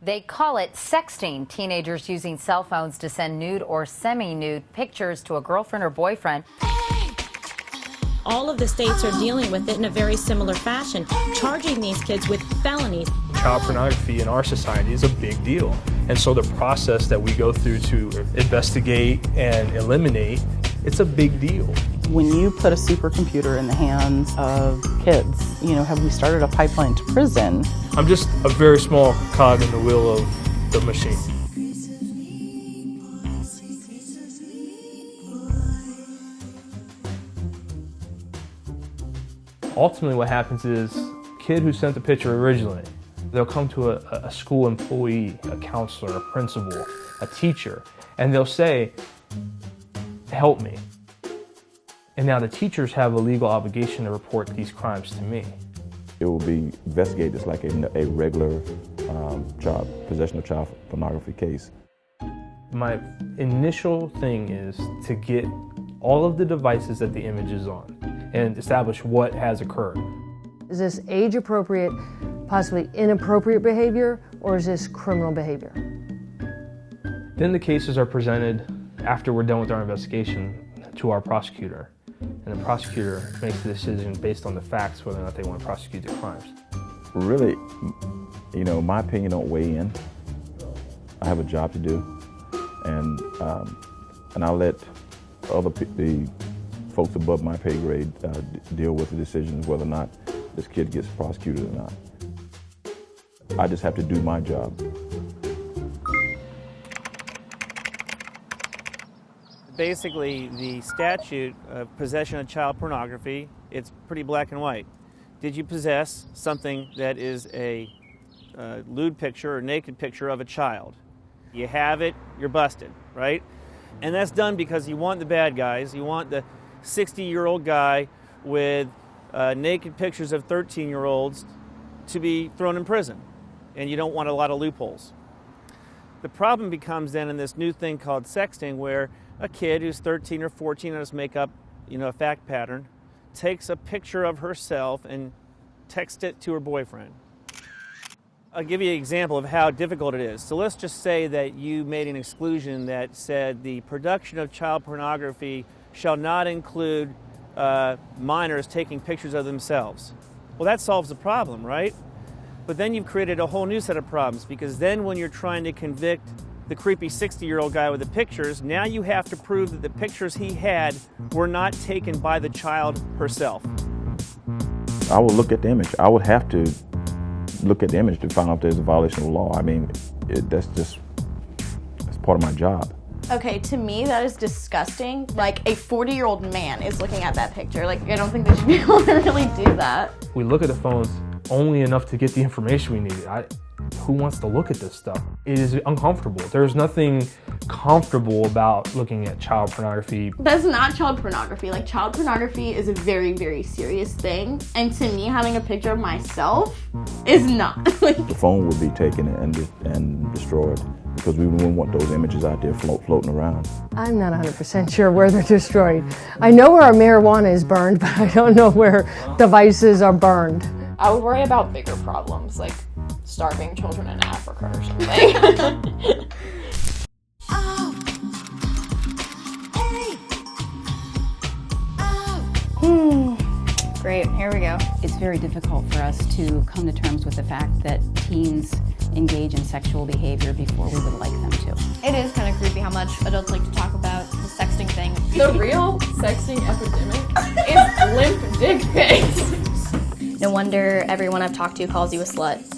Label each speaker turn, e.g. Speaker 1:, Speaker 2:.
Speaker 1: They call it sexting, teenagers using cell phones to send nude or semi-nude pictures to a girlfriend or boyfriend.
Speaker 2: All of the states are dealing with it in a very similar fashion, charging these kids with felonies.
Speaker 3: Child pornography in our society is a big deal. And so the process that we go through to investigate and eliminate, it's a big deal.
Speaker 4: When you put a supercomputer in the hands of kids, have we started a pipeline to prison?
Speaker 3: I'm just a very small cog in the wheel of the machine. Ultimately what happens is, kid who sent the picture originally, they'll come to a school employee, a counselor, a principal, a teacher, and they'll say, help me. And now the teachers have a legal obligation to report these crimes to me.
Speaker 5: It will be investigated just like a regular possession of child pornography case.
Speaker 3: My initial thing is to get all of the devices that the image is on and establish what has occurred.
Speaker 6: Is this age-appropriate, possibly inappropriate behavior, or is this criminal behavior?
Speaker 3: Then the cases are presented after we're done with our investigation to our prosecutor. And the prosecutor makes the decision based on the facts whether or not they want to prosecute the crimes.
Speaker 5: Really, my opinion don't weigh in. I have a job to do, and I'll let the folks above my pay grade deal with the decisions whether or not this kid gets prosecuted or not. I just have to do my job.
Speaker 7: Basically, the statute of possession of child pornography, it's pretty black and white. Did you possess something that is a lewd picture or naked picture of a child? You have it, you're busted, right? And that's done because you want the bad guys. You want the 60-year-old guy with naked pictures of 13-year-olds to be thrown in prison. And you don't want a lot of loopholes. The problem becomes then in this new thing called sexting, where a kid who's 13 or 14, let's make up, a fact pattern, takes a picture of herself and texts it to her boyfriend. I'll give you an example of how difficult it is. So let's just say that you made an exclusion that said the production of child pornography shall not include minors taking pictures of themselves. Well, that solves the problem, right? But then you've created a whole new set of problems, because then when you're trying to convict the creepy 60-year-old guy with the pictures, now you have to prove that the pictures he had were not taken by the child herself.
Speaker 5: I will look at the image. I would have to look at the image to find out if there's a violation of law. I mean, that's part of my job.
Speaker 8: Okay, to me that is disgusting. Like, a 40-year-old man is looking at that picture. Like, I don't think they should be able to really do that.
Speaker 3: We look at the phones only enough to get the information we need. Who wants to look at this stuff? It is uncomfortable. There's nothing comfortable about looking at child pornography.
Speaker 8: That's not child pornography. Like, child pornography is a very, very serious thing. And to me, having a picture of myself is not.
Speaker 5: The phone would be taken and destroyed, because we wouldn't want those images out there floating around.
Speaker 6: I'm not 100% sure where they're destroyed. I know where our marijuana is burned, but I don't know where devices are burned.
Speaker 9: I would worry about bigger problems, like starving children in Africa or something.
Speaker 10: Great, here we go. It's very difficult for us to come to terms with the fact that teens engage in sexual behavior before we would like them to.
Speaker 11: It is kind of creepy how much adults like to talk about the sexting thing.
Speaker 9: The real sexting epidemic is limp dick pics.
Speaker 11: No wonder everyone I've talked to calls you a slut.